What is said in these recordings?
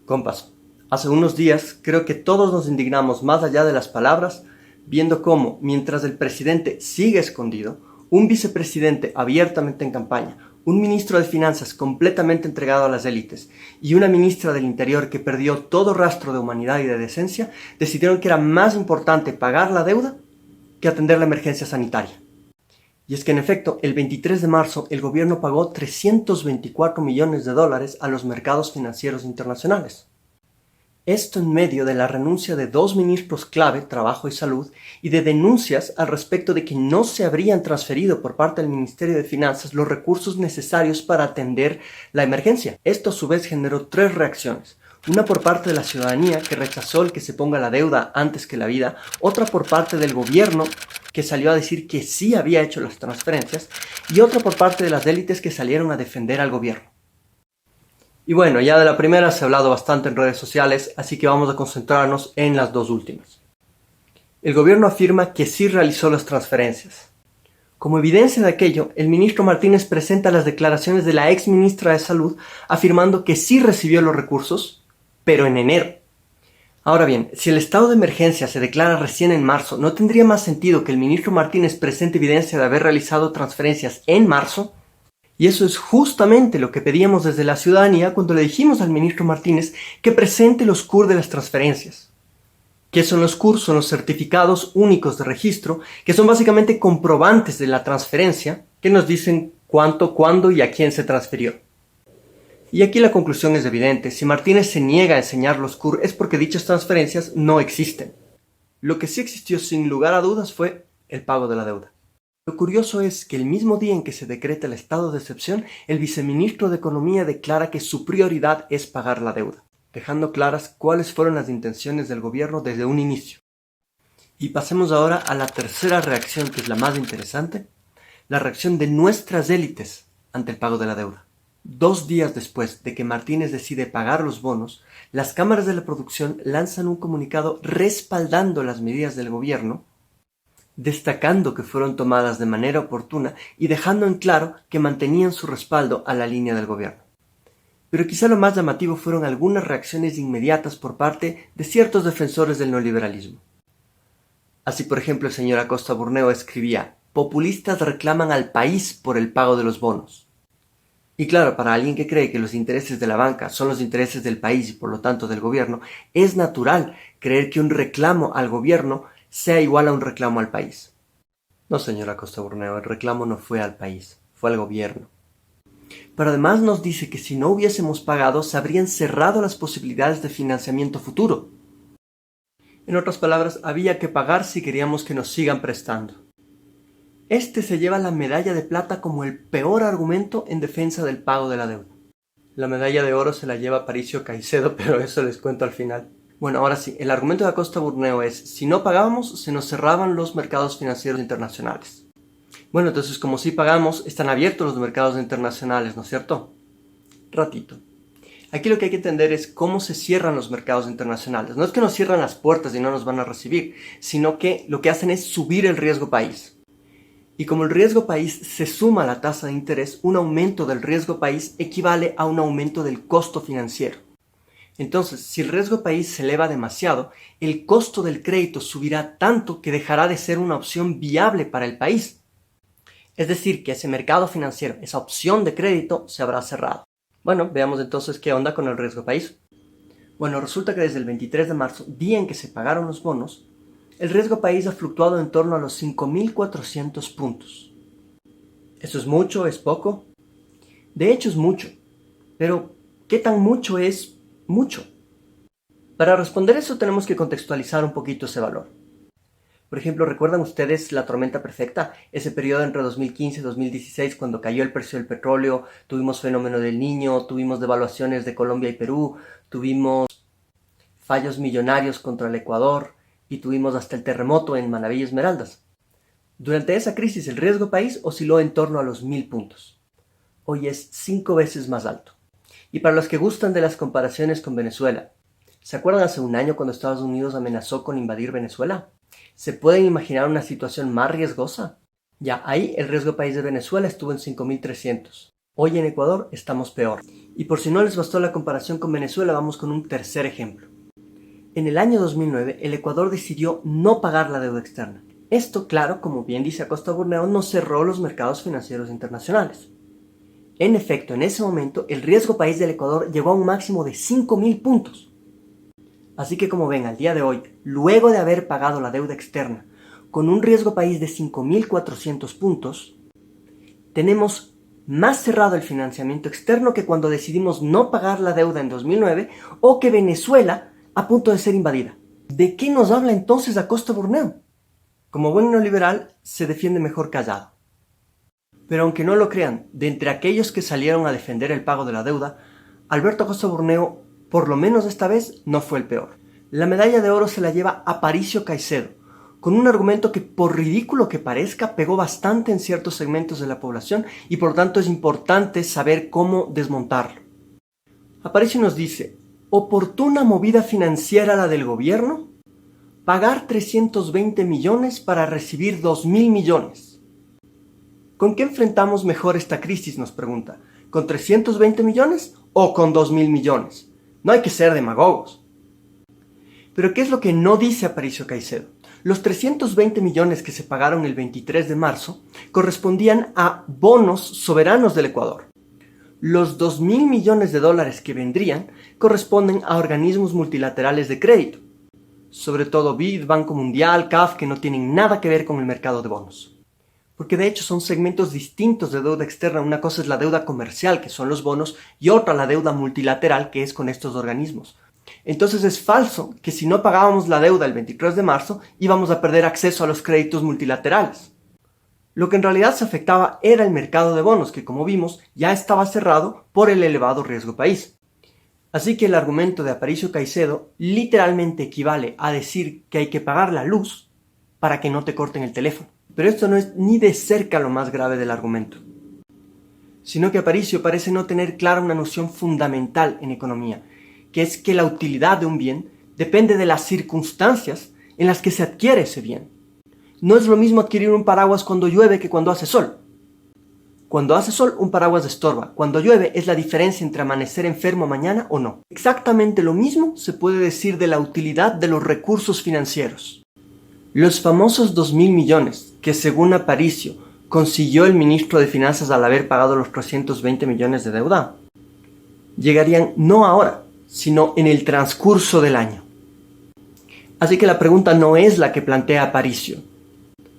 Compas, hace unos días creo que todos nos indignamos más allá de las palabras, viendo cómo, mientras el presidente sigue escondido, un vicepresidente abiertamente en campaña, un ministro de Finanzas completamente entregado a las élites y una ministra del Interior que perdió todo rastro de humanidad y de decencia, decidieron que era más importante pagar la deuda que atender la emergencia sanitaria. Y es que en efecto, el 23 de marzo el gobierno pagó 324 millones de dólares a los mercados financieros internacionales. Esto en medio de la renuncia de dos ministros clave, Trabajo y Salud, y de denuncias al respecto de que no se habrían transferido por parte del Ministerio de Finanzas los recursos necesarios para atender la emergencia. Esto a su vez generó tres reacciones. Una por parte de la ciudadanía, que rechazó el que se ponga la deuda antes que la vida. Otra por parte del gobierno, que salió a decir que sí había hecho las transferencias. Y otra por parte de las élites que salieron a defender al gobierno. Y bueno, ya de la primera se ha hablado bastante en redes sociales, así que vamos a concentrarnos en las dos últimas. El gobierno afirma que sí realizó las transferencias. Como evidencia de aquello, el ministro Martínez presenta las declaraciones de la ex ministra de Salud afirmando que sí recibió los recursos, pero en enero. Ahora bien, si el estado de emergencia se declara recién en marzo, ¿no tendría más sentido que el ministro Martínez presente evidencia de haber realizado transferencias en marzo? Y eso es justamente lo que pedíamos desde la ciudadanía cuando le dijimos al ministro Martínez que presente los CUR de las transferencias. ¿Qué son los CUR? Son los certificados únicos de registro, que son básicamente comprobantes de la transferencia que nos dicen cuánto, cuándo y a quién se transfirió. Y aquí la conclusión es evidente. Si Martínez se niega a enseñar los CUR es porque dichas transferencias no existen. Lo que sí existió sin lugar a dudas fue el pago de la deuda. Lo curioso es que el mismo día en que se decreta el estado de excepción, el viceministro de Economía declara que su prioridad es pagar la deuda, dejando claras cuáles fueron las intenciones del gobierno desde un inicio. Y pasemos ahora a la tercera reacción, que es la más interesante, la reacción de nuestras élites ante el pago de la deuda. 2 días después de que Martínez decide pagar los bonos, las cámaras de la producción lanzan un comunicado respaldando las medidas del gobierno, destacando que fueron tomadas de manera oportuna y dejando en claro que mantenían su respaldo a la línea del gobierno. Pero quizá lo más llamativo fueron algunas reacciones inmediatas por parte de ciertos defensores del neoliberalismo. Así, por ejemplo, el señor Acosta Burneo escribía: "Populistas reclaman al país por el pago de los bonos". Y claro, para alguien que cree que los intereses de la banca son los intereses del país y por lo tanto del gobierno, es natural creer que un reclamo al gobierno sea igual a un reclamo al país. No, señora Acosta Burneo, el reclamo no fue al país, fue al gobierno. Pero además nos dice que si no hubiésemos pagado, se habrían cerrado las posibilidades de financiamiento futuro. En otras palabras, había que pagar si queríamos que nos sigan prestando. Este se lleva la medalla de plata como el peor argumento en defensa del pago de la deuda. La medalla de oro se la lleva Aparicio Caicedo, pero eso les cuento al final. Bueno, ahora sí, el argumento de Acosta Burneo es: si no pagábamos, se nos cerraban los mercados financieros internacionales. Bueno, entonces como si pagamos, están abiertos los mercados internacionales, ¿no es cierto? Ratito. Aquí lo que hay que entender es cómo se cierran los mercados internacionales. No es que nos cierran las puertas y no nos van a recibir, sino que lo que hacen es subir el riesgo país. Y como el riesgo país se suma a la tasa de interés, un aumento del riesgo país equivale a un aumento del costo financiero. Entonces, si el riesgo país se eleva demasiado, el costo del crédito subirá tanto que dejará de ser una opción viable para el país. Es decir, que ese mercado financiero, esa opción de crédito, se habrá cerrado. Bueno, veamos entonces qué onda con el riesgo país. Bueno, resulta que desde el 23 de marzo, día en que se pagaron los bonos, el riesgo país ha fluctuado en torno a los 5.400 puntos. ¿Eso es mucho? ¿Es poco? De hecho es mucho. Pero, ¿qué tan mucho es mucho? Para responder eso tenemos que contextualizar un poquito ese valor. Por ejemplo, ¿recuerdan ustedes la tormenta perfecta? Ese periodo entre 2015 y 2016, cuando cayó el precio del petróleo, tuvimos fenómeno del Niño, tuvimos devaluaciones de Colombia y Perú, tuvimos fallos millonarios contra el Ecuador y tuvimos hasta el terremoto en Manabí y Esmeraldas. Durante esa crisis el riesgo país osciló en torno a los 1.000 puntos. Hoy es 5 veces más alto. Y para los que gustan de las comparaciones con Venezuela, ¿se acuerdan hace un año cuando Estados Unidos amenazó con invadir Venezuela? ¿Se pueden imaginar una situación más riesgosa? Ya, ahí el riesgo país de Venezuela estuvo en 5.300. Hoy en Ecuador estamos peor. Y por si no les bastó la comparación con Venezuela, vamos con un tercer ejemplo. En el año 2009, el Ecuador decidió no pagar la deuda externa. Esto, claro, como bien dice Acosta Burneo, no cerró los mercados financieros internacionales. En efecto, en ese momento, el riesgo país del Ecuador llegó a un máximo de 5.000 puntos. Así que como ven, al día de hoy, luego de haber pagado la deuda externa, con un riesgo país de 5.400 puntos, tenemos más cerrado el financiamiento externo que cuando decidimos no pagar la deuda en 2009 o que Venezuela a punto de ser invadida. ¿De qué nos habla entonces Acosta Burneo? Como buen neoliberal, se defiende mejor callado. Pero aunque no lo crean, de entre aquellos que salieron a defender el pago de la deuda, Alberto Acosta Burneo, por lo menos esta vez, no fue el peor. La medalla de oro se la lleva Aparicio Caicedo, con un argumento que, por ridículo que parezca, pegó bastante en ciertos segmentos de la población y por tanto es importante saber cómo desmontarlo. Aparicio nos dice: ¿oportuna movida financiera la del gobierno? Pagar 320 millones para recibir 2.000 millones. ¿Con qué enfrentamos mejor esta crisis?, nos pregunta. ¿Con 320 millones o con 2.000 millones? No hay que ser demagogos. Pero ¿qué es lo que no dice Aparicio Caicedo? Los 320 millones que se pagaron el 23 de marzo correspondían a bonos soberanos del Ecuador. Los 2.000 millones de dólares que vendrían corresponden a organismos multilaterales de crédito, sobre todo BID, Banco Mundial, CAF, que no tienen nada que ver con el mercado de bonos. Porque de hecho son segmentos distintos de deuda externa. Una cosa es la deuda comercial, que son los bonos, y otra la deuda multilateral, que es con estos organismos. Entonces es falso que si no pagábamos la deuda el 23 de marzo íbamos a perder acceso a los créditos multilaterales. Lo que en realidad se afectaba era el mercado de bonos, que como vimos ya estaba cerrado por el elevado riesgo país. Así que el argumento de Aparicio Caicedo literalmente equivale a decir que hay que pagar la luz para que no te corten el teléfono. Pero esto no es ni de cerca lo más grave del argumento, sino que Aparicio parece no tener clara una noción fundamental en economía, que es que la utilidad de un bien depende de las circunstancias en las que se adquiere ese bien. No es lo mismo adquirir un paraguas cuando llueve que cuando hace sol. Cuando hace sol, un paraguas estorba. Cuando llueve, es la diferencia entre amanecer enfermo mañana o no. Exactamente lo mismo se puede decir de la utilidad de los recursos financieros. Los famosos 2.000 millones, que según Aparicio consiguió el ministro de Finanzas al haber pagado los 320 millones de deuda, llegarían no ahora, sino en el transcurso del año. Así que la pregunta no es la que plantea Aparicio: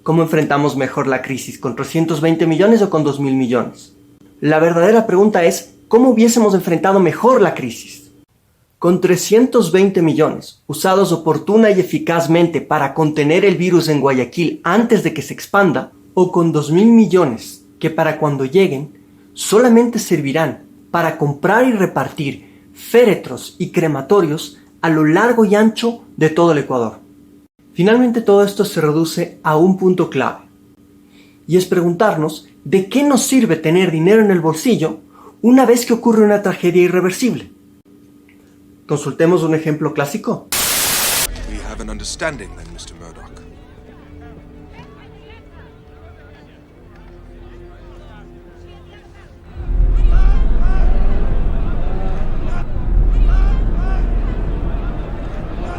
¿cómo enfrentamos mejor la crisis? ¿Con 320 millones o con 2.000 millones? La verdadera pregunta es: ¿cómo hubiésemos enfrentado mejor la crisis? ¿Con 320 millones, usados oportuna y eficazmente para contener el virus en Guayaquil antes de que se expanda? ¿O con 2.000 millones que para cuando lleguen solamente servirán para comprar y repartir féretros y crematorios a lo largo y ancho de todo el Ecuador? Finalmente todo esto se reduce a un punto clave, y es preguntarnos de qué nos sirve tener dinero en el bolsillo una vez que ocurre una tragedia irreversible. Consultemos un ejemplo clásico. We have an understanding then, Mr. Murdoch.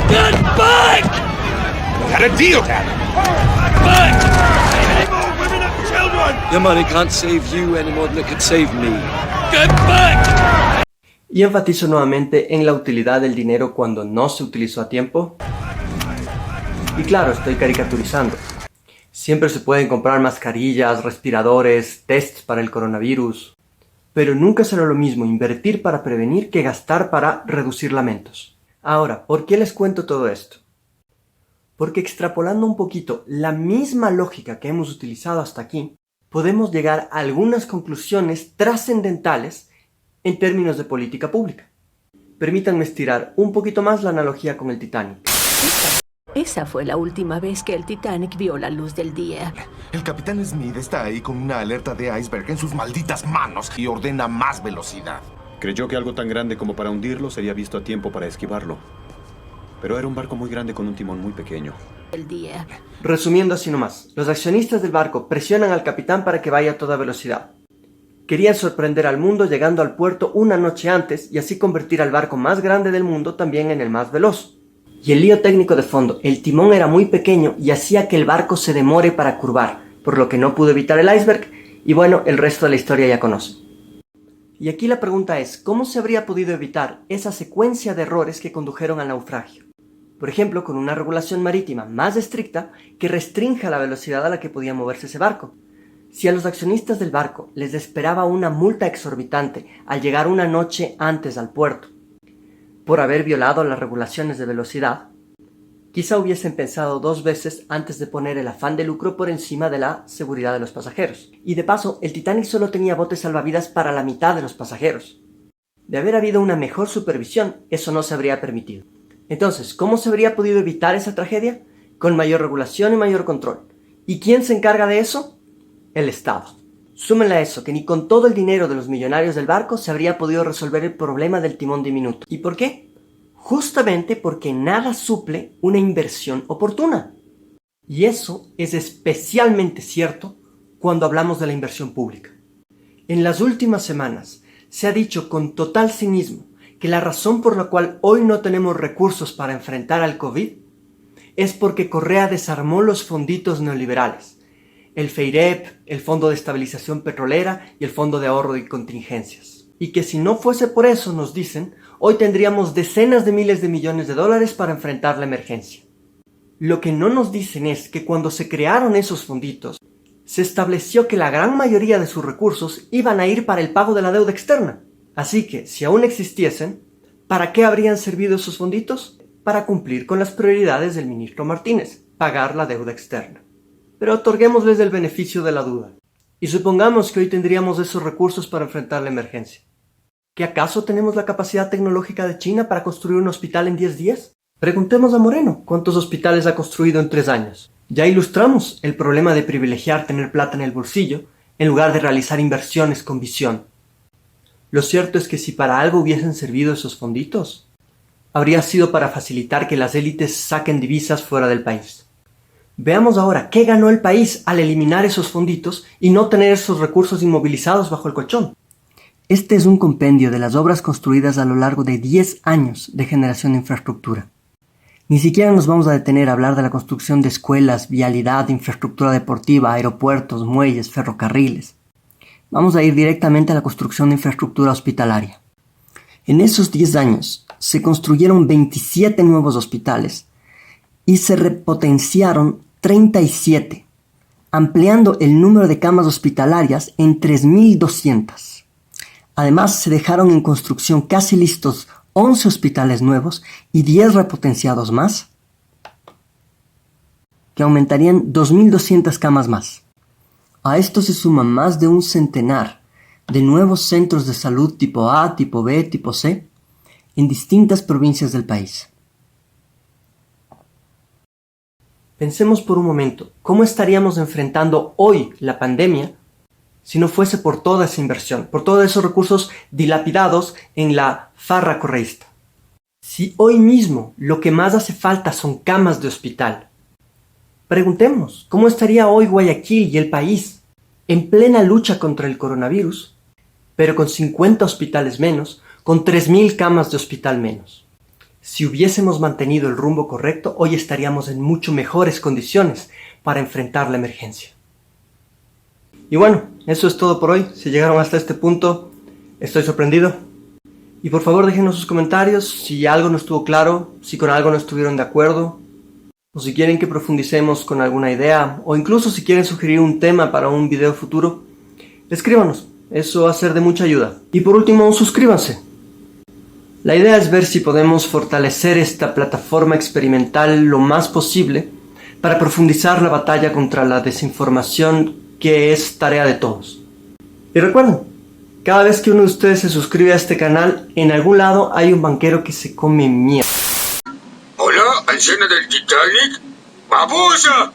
Get back! We had a deal, Dad. Back! Women and children! Your money can't save you any more than it could save me. Get back! Y enfatizo nuevamente en la utilidad del dinero cuando no se utilizó a tiempo. Y claro, estoy caricaturizando. Siempre se pueden comprar mascarillas, respiradores, tests para el coronavirus. Pero nunca será lo mismo invertir para prevenir que gastar para reducir lamentos. Ahora, ¿por qué les cuento todo esto? Porque extrapolando un poquito la misma lógica que hemos utilizado hasta aquí, podemos llegar a algunas conclusiones trascendentales en términos de política pública. Permítanme estirar un poquito más la analogía con el Titanic. Esa fue la última vez que el Titanic vio la luz del día. El capitán Smith está ahí con una alerta de iceberg en sus malditas manos y ordena más velocidad. Creyó que algo tan grande como para hundirlo sería visto a tiempo para esquivarlo. Pero era un barco muy grande con un timón muy pequeño. El día. Resumiendo así nomás, los accionistas del barco presionan al capitán para que vaya a toda velocidad. Querían sorprender al mundo llegando al puerto una noche antes y así convertir al barco más grande del mundo también en el más veloz. Y el lío técnico de fondo, el timón era muy pequeño y hacía que el barco se demore para curvar, por lo que no pudo evitar el iceberg, y bueno, el resto de la historia ya conoce. Y aquí la pregunta es, ¿cómo se habría podido evitar esa secuencia de errores que condujeron al naufragio? Por ejemplo, con una regulación marítima más estricta que restrinja la velocidad a la que podía moverse ese barco. Si a los accionistas del barco les esperaba una multa exorbitante al llegar una noche antes al puerto, por haber violado las regulaciones de velocidad, quizá hubiesen pensado 2 veces antes de poner el afán de lucro por encima de la seguridad de los pasajeros. Y de paso, el Titanic solo tenía botes salvavidas para la mitad de los pasajeros. De haber habido una mejor supervisión, eso no se habría permitido. Entonces, ¿cómo se habría podido evitar esa tragedia? Con mayor regulación y mayor control. ¿Y quién se encarga de eso? El Estado. Súmenle a eso que ni con todo el dinero de los millonarios del barco se habría podido resolver el problema del timón diminuto. ¿Y por qué? Justamente porque nada suple una inversión oportuna. Y eso es especialmente cierto cuando hablamos de la inversión pública. En las últimas semanas se ha dicho con total cinismo que la razón por la cual hoy no tenemos recursos para enfrentar al COVID es porque Correa desarmó los fonditos neoliberales. El FEIREP, el Fondo de Estabilización Petrolera y el Fondo de Ahorro y Contingencias. Y que si no fuese por eso, nos dicen, hoy tendríamos decenas de miles de millones de dólares para enfrentar la emergencia. Lo que no nos dicen es que cuando se crearon esos fonditos, se estableció que la gran mayoría de sus recursos iban a ir para el pago de la deuda externa. Así que, si aún existiesen, ¿para qué habrían servido esos fonditos? Para cumplir con las prioridades del ministro Martínez, pagar la deuda externa. Pero otorguémosles el beneficio de la duda. Y supongamos que hoy tendríamos esos recursos para enfrentar la emergencia. ¿Que acaso tenemos la capacidad tecnológica de China para construir un hospital en 10 días? Preguntemos a Moreno cuántos hospitales ha construido en 3 años. Ya ilustramos el problema de privilegiar tener plata en el bolsillo en lugar de realizar inversiones con visión. Lo cierto es que si para algo hubiesen servido esos fonditos, habría sido para facilitar que las élites saquen divisas fuera del país. Veamos ahora qué ganó el país al eliminar esos fonditos y no tener esos recursos inmovilizados bajo el colchón. Este es un compendio de las obras construidas a lo largo de 10 años de generación de infraestructura. Ni siquiera nos vamos a detener a hablar de la construcción de escuelas, vialidad, infraestructura deportiva, aeropuertos, muelles, ferrocarriles. Vamos a ir directamente a la construcción de infraestructura hospitalaria. En esos 10 años se construyeron 27 nuevos hospitales y se repotenciaron 37, ampliando el número de camas hospitalarias en 3.200. Además, se dejaron en construcción casi listos 11 hospitales nuevos y 10 repotenciados más, que aumentarían 2.200 camas más. A esto se suman más de un centenar de nuevos centros de salud tipo A, tipo B, tipo C, en distintas provincias del país. Pensemos por un momento, ¿cómo estaríamos enfrentando hoy la pandemia si no fuese por toda esa inversión, por todos esos recursos dilapidados en la farra correísta? Si hoy mismo lo que más hace falta son camas de hospital, preguntemos, ¿cómo estaría hoy Guayaquil y el país en plena lucha contra el coronavirus, pero con 50 hospitales menos, con 3.000 camas de hospital menos? Si hubiésemos mantenido el rumbo correcto, hoy estaríamos en mucho mejores condiciones para enfrentar la emergencia. Y bueno, eso es todo por hoy. Si llegaron hasta este punto, estoy sorprendido. Y por favor déjenos sus comentarios si algo no estuvo claro, si con algo no estuvieron de acuerdo, o si quieren que profundicemos con alguna idea, o incluso si quieren sugerir un tema para un video futuro, escríbanos. Eso va a ser de mucha ayuda. Y por último, suscríbanse. La idea es ver si podemos fortalecer esta plataforma experimental lo más posible para profundizar la batalla contra la desinformación, que es tarea de todos. Y recuerden, cada vez que uno de ustedes se suscribe a este canal, en algún lado hay un banquero que se come mierda. Hola, anciana del Titanic. ¡Babosa!